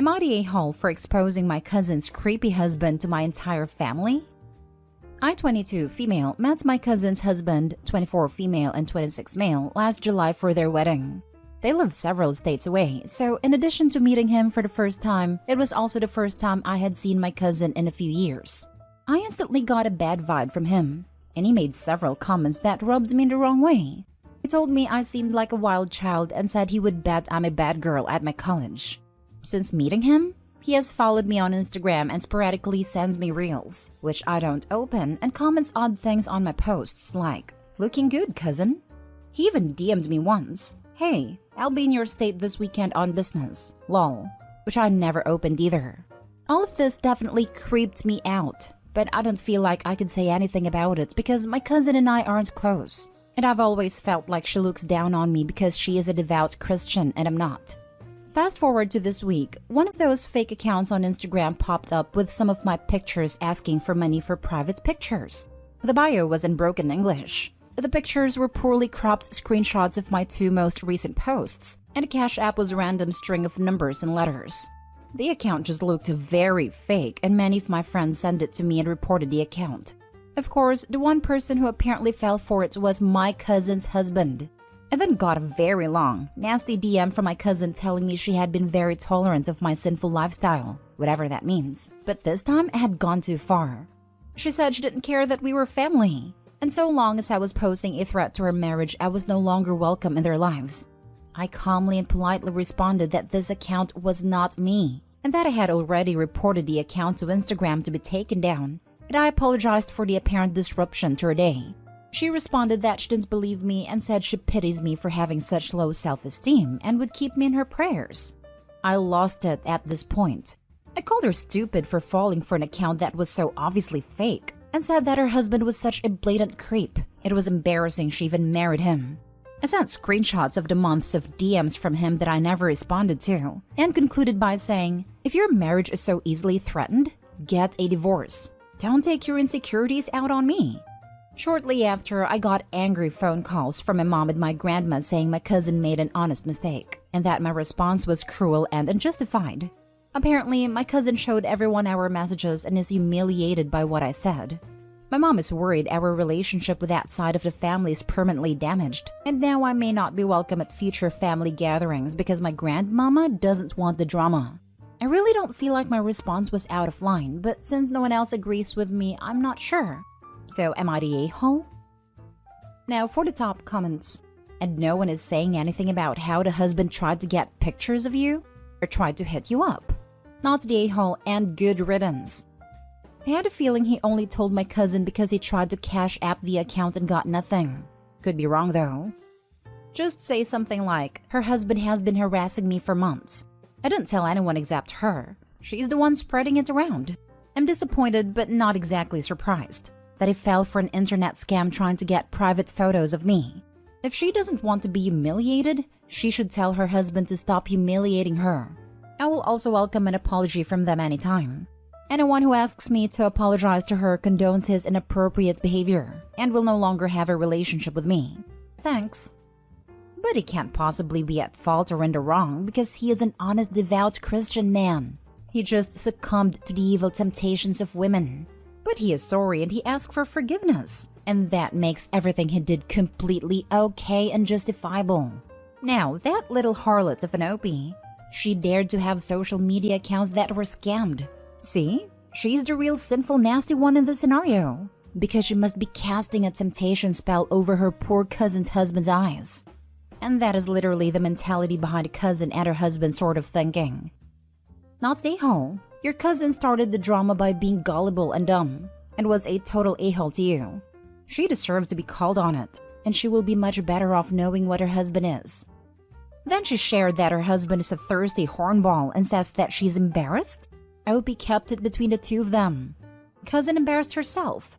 Am I the a-hole for exposing my cousin's creepy husband to my entire family? I, 22, female, met my cousin's husband, 24 female and 26 male, last July for their wedding. They live several states away, so in addition to meeting him for the first time, it was also the first time I had seen my cousin in a few years. I instantly got a bad vibe from him, and he made several comments that rubbed me in the wrong way. He told me I seemed like a wild child and said he would bet I'm a bad girl at my college. Since meeting him, he has followed me on Instagram and sporadically sends me reels, which I don't open, and comments odd things on my posts like, "Looking good, cousin." He even DM'd me once, "Hey, I'll be in your state this weekend on business, lol," which I never opened either. All of this definitely creeped me out, but I don't feel like I could say anything about it because my cousin and I aren't close, and I've always felt like she looks down on me because she is a devout Christian and I'm not. Fast forward to this week, one of those fake accounts on Instagram popped up with some of my pictures asking for money for private pictures. The bio was in broken English. The pictures were poorly cropped screenshots of my 2 most recent posts, and the Cash App was a random string of numbers and letters. The account just looked very fake, and many of my friends sent it to me and reported the account. Of course, the one person who apparently fell for it was my cousin's husband. I then got a very long, nasty DM from my cousin telling me she had been very tolerant of my sinful lifestyle, whatever that means. But this time it had gone too far. She said she didn't care that we were family, and so long as I was posing a threat to her marriage, I was no longer welcome in their lives. I calmly and politely responded that this account was not me, and that I had already reported the account to Instagram to be taken down, and I apologized for the apparent disruption to her day. She responded that she didn't believe me and said she pities me for having such low self-esteem and would keep me in her prayers. I lost it at this point. I called her stupid for falling for an account that was so obviously fake and said that her husband was such a blatant creep. It was embarrassing she even married him. I sent screenshots of the months of DMs from him that I never responded to and concluded by saying, "If your marriage is so easily threatened, get a divorce. Don't take your insecurities out on me." Shortly after, I got angry phone calls from my mom and my grandma saying my cousin made an honest mistake, and that my response was cruel and unjustified. Apparently, my cousin showed everyone our messages and is humiliated by what I said. My mom is worried our relationship with that side of the family is permanently damaged, and now I may not be welcome at future family gatherings because my grandmama doesn't want the drama. I really don't feel like my response was out of line, but since no one else agrees with me, I'm not sure. So am I the a-hole? Now for the top comments. And no one is saying anything about how the husband tried to get pictures of you or tried to hit you up. Not the a-hole and good riddance. I had a feeling he only told my cousin because he tried to Cash App the account and got nothing. Could be wrong though. Just say something like, "Her husband has been harassing me for months." I didn't tell anyone except her. She's the one spreading it around. I'm disappointed but not exactly surprised that he fell for an internet scam trying to get private photos of me. If she doesn't want to be humiliated, she should tell her husband to stop humiliating her. I will also welcome an apology from them anytime. Anyone who asks me to apologize to her condones his inappropriate behavior and will no longer have a relationship with me. Thanks. But he can't possibly be at fault or in the wrong because he is an honest, devout Christian man. He just succumbed to the evil temptations of women. But he is sorry and he asked for forgiveness, and that makes everything he did completely okay and justifiable. Now, that little harlot of an OP, she dared to have social media accounts that were scammed. See? She's the real sinful nasty one in this scenario, because she must be casting a temptation spell over her poor cousin's husband's eyes. And that is literally the mentality behind a cousin and her husband sort of thinking. Not the a-hole. Your cousin started the drama by being gullible and dumb, and was a total a-hole to you. She deserves to be called on it, and she will be much better off knowing what her husband is. Then she shared that her husband is a thirsty hornball and says that she's embarrassed? I hope he kept it between the two of them. Cousin embarrassed herself.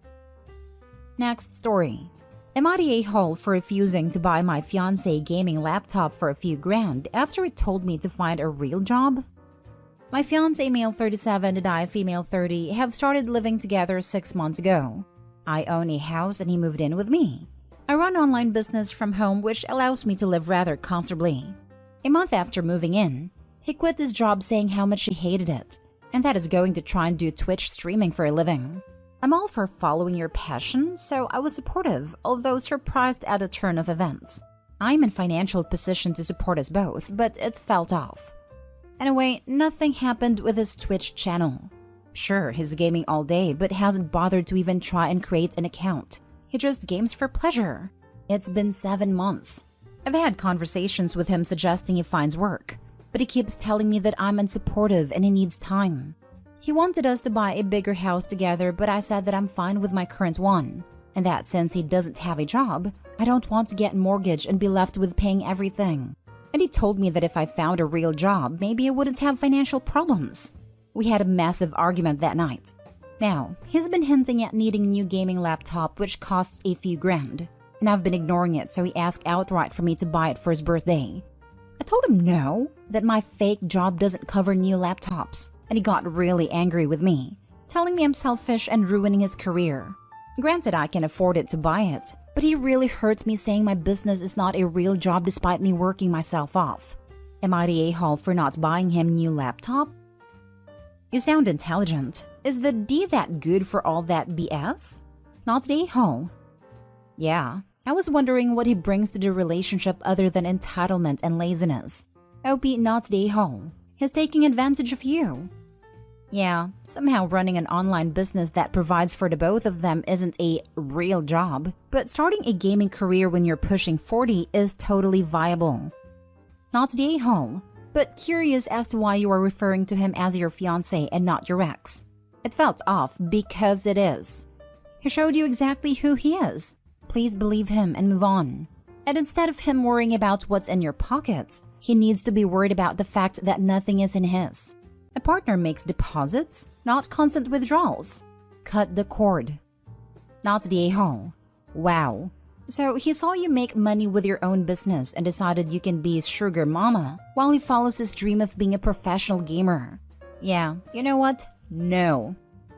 Next story. Am I the a-hole for refusing to buy my fiancé gaming laptop for a few grand after he told me to find a real job? My fiancé, male 37 and I, female 30, have started living together 6 months ago. I own a house and he moved in with me. I run online business from home which allows me to live rather comfortably. A month after moving in, He quit his job saying how much he hated it, and that is going to try and do Twitch streaming for a living. I'm all for following your passion, so I was supportive, although surprised at the turn of events. I'm in financial position to support us both, but it felt off. Anyway, nothing happened with his Twitch channel. Sure, he's gaming all day, but hasn't bothered to even try and create an account. He just games for pleasure. It's been 7 months. I've had conversations with him suggesting he finds work, but he keeps telling me that I'm unsupportive and he needs time. He wanted us to buy a bigger house together, but I said that I'm fine with my current one, and that since he doesn't have a job, I don't want to get a mortgage and be left with paying everything. And he told me that if I found a real job, maybe I wouldn't have financial problems. We had a massive argument that night. Now, he's been hinting at needing a new gaming laptop which costs a few grand, and I've been ignoring it, so he asked outright for me to buy it for his birthday. I told him no, that my fake job doesn't cover new laptops, and he got really angry with me, telling me I'm selfish and ruining his career. Granted, I can afford it to buy it, but he really hurt me saying my business is not a real job despite me working myself off. Am I the a-hole for not buying him a new laptop? You sound intelligent. Is the D that good for all that BS? Not the a-hole. Yeah, I was wondering what he brings to the relationship other than entitlement and laziness. OP not the a-hole. He's taking advantage of you. Yeah, somehow running an online business that provides for the both of them isn't a real job, but starting a gaming career when you're pushing 40 is totally viable. Not the a-hole, but curious as to why you are referring to him as your fiancé and not your ex. It felt off because it is. He showed you exactly who he is. Please believe him and move on. And instead of him worrying about what's in your pockets, he needs to be worried about the fact that nothing is in his. A partner makes deposits, not constant withdrawals. Cut the cord. Not the a-hole. Wow. So he saw you make money with your own business and decided you can be his sugar mama while he follows his dream of being a professional gamer. Yeah, you know what? No.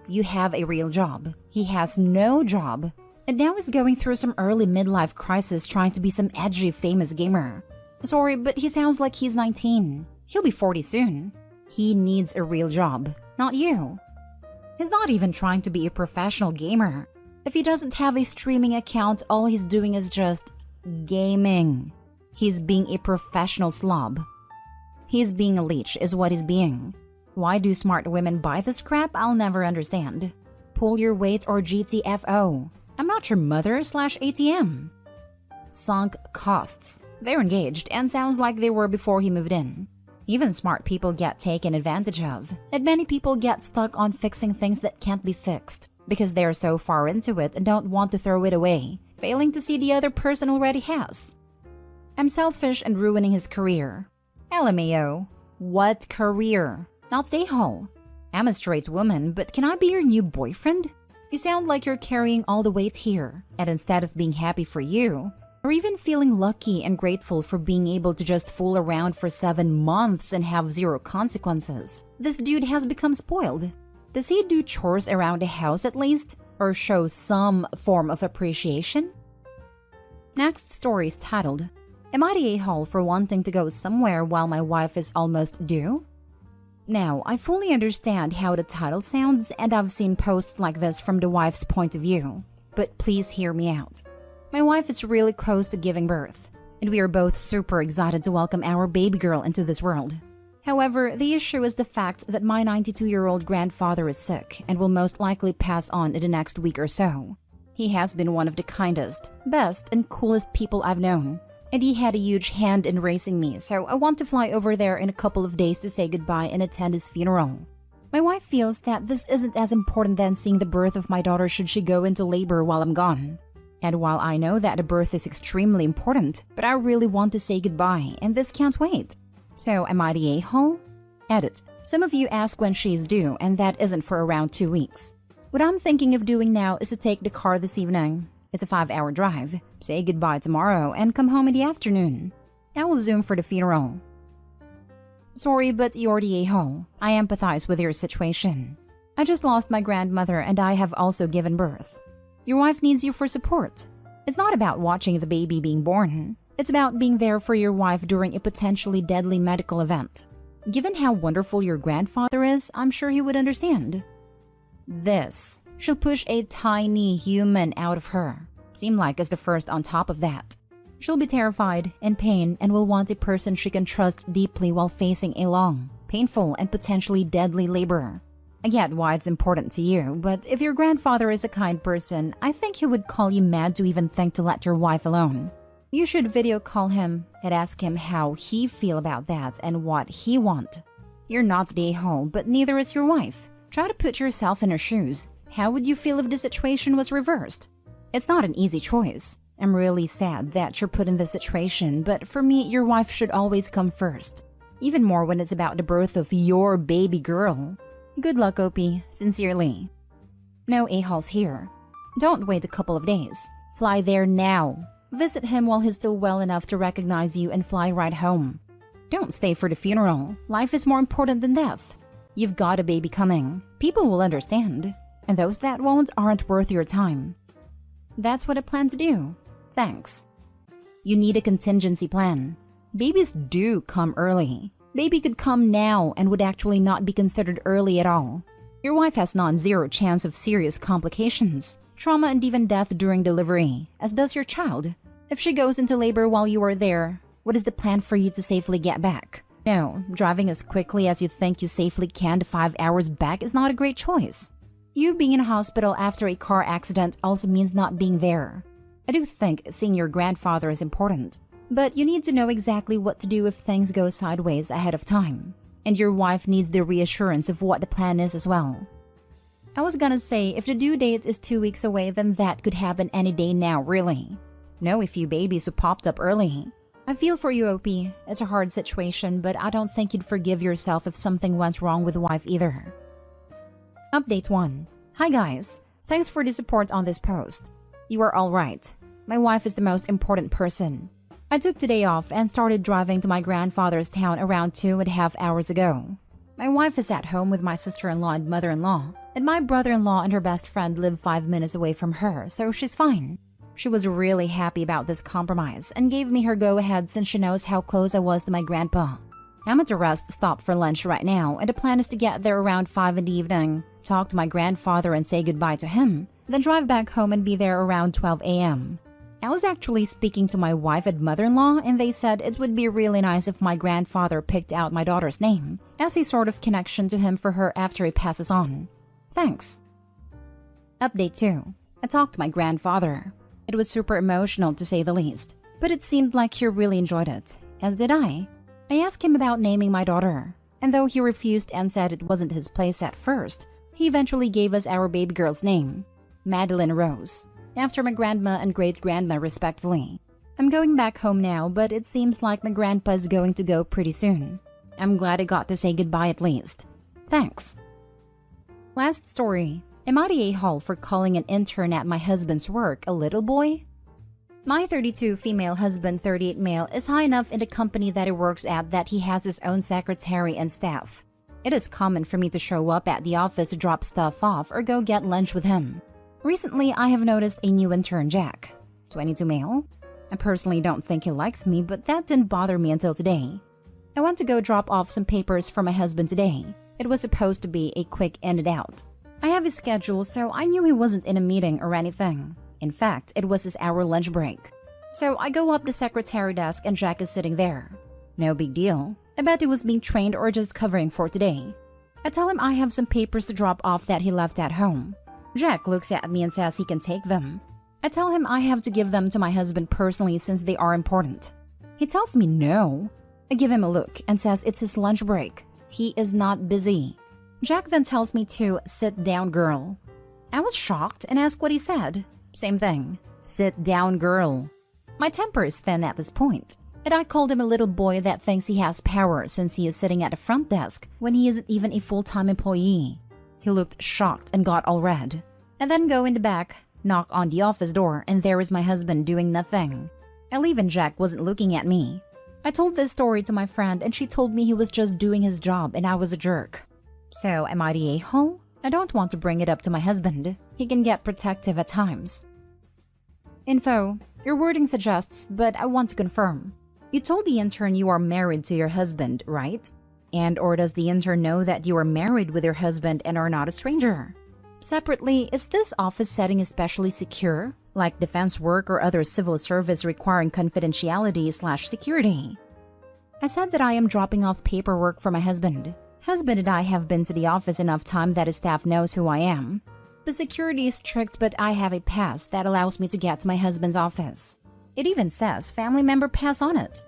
You have a real job. He has no job. And now he's going through some early midlife crisis trying to be some edgy famous gamer. Sorry, but he sounds like he's 19. He'll be 40 soon. He needs a real job, not you. He's not even trying to be a professional gamer. If he doesn't have a streaming account, all he's doing is just gaming. He's being a professional slob. He's being a leech is what he's being. Why do smart women buy this crap? I'll never understand. Pull your weight or GTFO. I'm not your mother/ATM. Sunk costs. They're engaged and sounds like they were before he moved in. Even smart people get taken advantage of, and many people get stuck on fixing things that can't be fixed because they're so far into it and don't want to throw it away, failing to see the other person already has. I'm selfish and ruining his career. LMAO. What career? Not the a-hole. I'm a straight woman, but can I be your new boyfriend? You sound like you're carrying all the weight here, and instead of being happy for you, or even feeling lucky and grateful for being able to just fool around for 7 months and have zero consequences, this dude has become spoiled. Does he do chores around the house at least? Or show some form of appreciation? Next story is titled, Am I the a-hole for wanting to go somewhere while my wife is almost due? Now, I fully understand how the title sounds, and I've seen posts like this from the wife's point of view. But please hear me out. My wife is really close to giving birth, and we are both super excited to welcome our baby girl into this world. However, the issue is the fact that my 92-year-old grandfather is sick and will most likely pass on in the next week or so. He has been one of the kindest, best, and coolest people I've known, and he had a huge hand in raising me, so I want to fly over there in a couple of days to say goodbye and attend his funeral. My wife feels that this isn't as important than seeing the birth of my daughter should she go into labor while I'm gone. And while I know that the birth is extremely important, but I really want to say goodbye, and this can't wait. So am I the a-hole? Edit. Some of you ask when she's due, and that isn't for around 2 weeks. What I'm thinking of doing now is to take the car this evening. It's a 5-hour drive. Say goodbye tomorrow and come home in the afternoon. I will Zoom for the funeral. Sorry, but you're the a-hole. I empathize with your situation. I just lost my grandmother and I have also given birth. Your wife needs you for support. It's not about watching the baby being born. It's about being there for your wife during a potentially deadly medical event. Given how wonderful your grandfather is, I'm sure he would understand. This she'll push a tiny human out of her. Seem like as the first on top of that. She'll be terrified, in pain, and will want a person she can trust deeply while facing a long, painful, and potentially deadly labor. I get why it's important to you, but if your grandfather is a kind person, I think he would call you mad to even think to let your wife alone. You should video call him and ask him how he feel about that and what he want. You're not the a-hole, but neither is your wife. Try to put yourself in her shoes. How would you feel if the situation was reversed? It's not an easy choice. I'm really sad that you're put in this situation, but for me, your wife should always come first. Even more when it's about the birth of your baby girl. Good luck, Opie. Sincerely. No a-holes here. Don't wait a couple of days. Fly there now. Visit him while he's still well enough to recognize you and fly right home. Don't stay for the funeral. Life is more important than death. You've got a baby coming. People will understand. And those that won't aren't worth your time. That's what I plan to do. Thanks. You need a contingency plan. Babies do come early. Baby could come now and would actually not be considered early at all. Your wife has non-zero chance of serious complications, trauma and even death during delivery, as does your child. If she goes into labor while you are there, what is the plan for you to safely get back? No, driving as quickly as you think you safely can to 5 hours back is not a great choice. You being in a hospital after a car accident also means not being there. I do think seeing your grandfather is important, but you need to know exactly what to do if things go sideways ahead of time. And your wife needs the reassurance of what the plan is as well. I was gonna say, if the due date is 2 weeks away, then that could happen any day now, really. Know a few babies who popped up early. I feel for you, Opie. It's a hard situation, but I don't think you'd forgive yourself if something went wrong with the wife either. Update 1. Hi guys. Thanks for the support on this post. You are all right. My wife is the most important person. I took today off and started driving to my grandfather's town around 2.5 hours ago. My wife is at home with my sister-in-law and mother-in-law, and my brother-in-law and her best friend live 5 minutes away from her, so she's fine. She was really happy about this compromise and gave me her go-ahead since she knows how close I was to my grandpa. I'm at a rest stop for lunch right now, and the plan is to get there around 5 in the evening, talk to my grandfather and say goodbye to him, then drive back home and be there around 12 a.m. I was actually speaking to my wife and mother-in-law, and they said it would be really nice if my grandfather picked out my daughter's name as a sort of connection to him for her after he passes on. Thanks. Update 2. I talked to my grandfather. It was super emotional to say the least, but it seemed like he really enjoyed it, as did I. I asked him about naming my daughter, and though he refused and said it wasn't his place at first, he eventually gave us our baby girl's name, Madeline Rose, after my grandma and great-grandma respectively. I'm going back home now, but it seems like my grandpa's going to go pretty soon. I'm glad I got to say goodbye at least. Thanks. Last story. Am I the a-hole for calling an intern at my husband's work a little boy? My 32 female husband, 38 male, is high enough in the company that he works at that he has his own secretary and staff. It is common for me to show up at the office to drop stuff off or go get lunch with him. Recently, I have noticed a new intern, Jack, 22 male. I personally don't think he likes me, but that didn't bother me until today. I went to go drop off some papers for my husband today. It was supposed to be a quick in and out. I have his schedule, so I knew he wasn't in a meeting or anything. In fact, it was his hour lunch break. So I go up the secretary desk and Jack is sitting there. No big deal. I bet he was being trained or just covering for today. I tell him I have some papers to drop off that he left at home. Jack looks at me and says he can take them. I tell him I have to give them to my husband personally since they are important. He tells me no. I give him a look and says it's his lunch break. He is not busy. Jack then tells me to sit down, girl. I was shocked and asked what he said. Same thing. Sit down, girl. My temper is thin at this point, and I called him a little boy that thinks he has power since he is sitting at the front desk when he isn't even a full-time employee. He looked shocked and got all red. I then go in the back, knock on the office door, and there is my husband doing nothing. I leave and Jack wasn't looking at me. I told this story to my friend and she told me he was just doing his job and I was a jerk. So am I the a-hole? I don't want to bring it up to my husband. He can get protective at times. Info. Your wording suggests, but I want to confirm. You told the intern you are married to your husband, right? And or does the intern know that you are married with your husband and are not a stranger? Separately, is this office setting especially secure, like defense work or other civil service requiring confidentiality/security? I said that I am dropping off paperwork for my husband. Husband and I have been to the office enough time that his staff knows who I am. The security is strict, but I have a pass that allows me to get to my husband's office. It even says family member pass on it.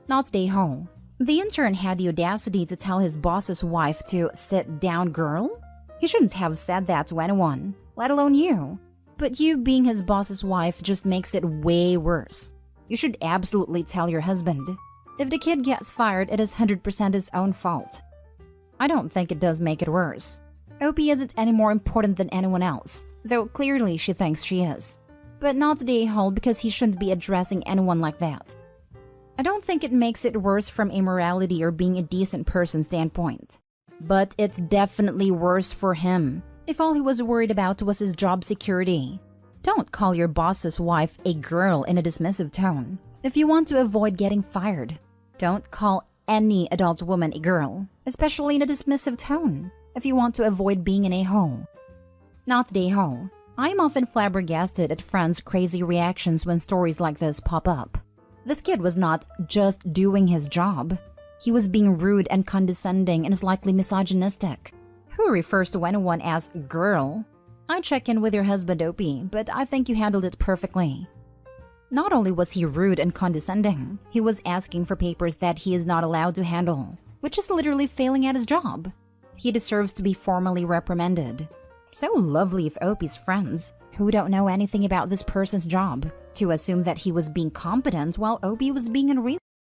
Not day home. The intern had the audacity to tell his boss's wife to sit down, girl. He shouldn't have said that to anyone, let alone you. But you being his boss's wife just makes it way worse. You should absolutely tell your husband. If the kid gets fired, it is 100% his own fault. I don't think it does make it worse. Opie isn't any more important than anyone else, though clearly she thinks she is. But not the a-hole because he shouldn't be addressing anyone like that. I don't think it makes it worse from a morality or being a decent person standpoint. But it's definitely worse for him, if all he was worried about was his job security. Don't call your boss's wife a girl in a dismissive tone if you want to avoid getting fired. Don't call any adult woman a girl, especially in a dismissive tone, if you want to avoid being an a-hole. Not the a-hole. I am often flabbergasted at friends' crazy reactions when stories like this pop up. This kid was not just doing his job. He was being rude and condescending and is likely misogynistic. Who refers to anyone as girl? I check in with your husband, Opie, but I think you handled it perfectly. Not only was he rude and condescending, he was asking for papers that he is not allowed to handle, which is literally failing at his job. He deserves to be formally reprimanded. So lovely of Opie's friends, who don't know anything about this person's job, to assume that he was being competent while Opie was being unreasonable.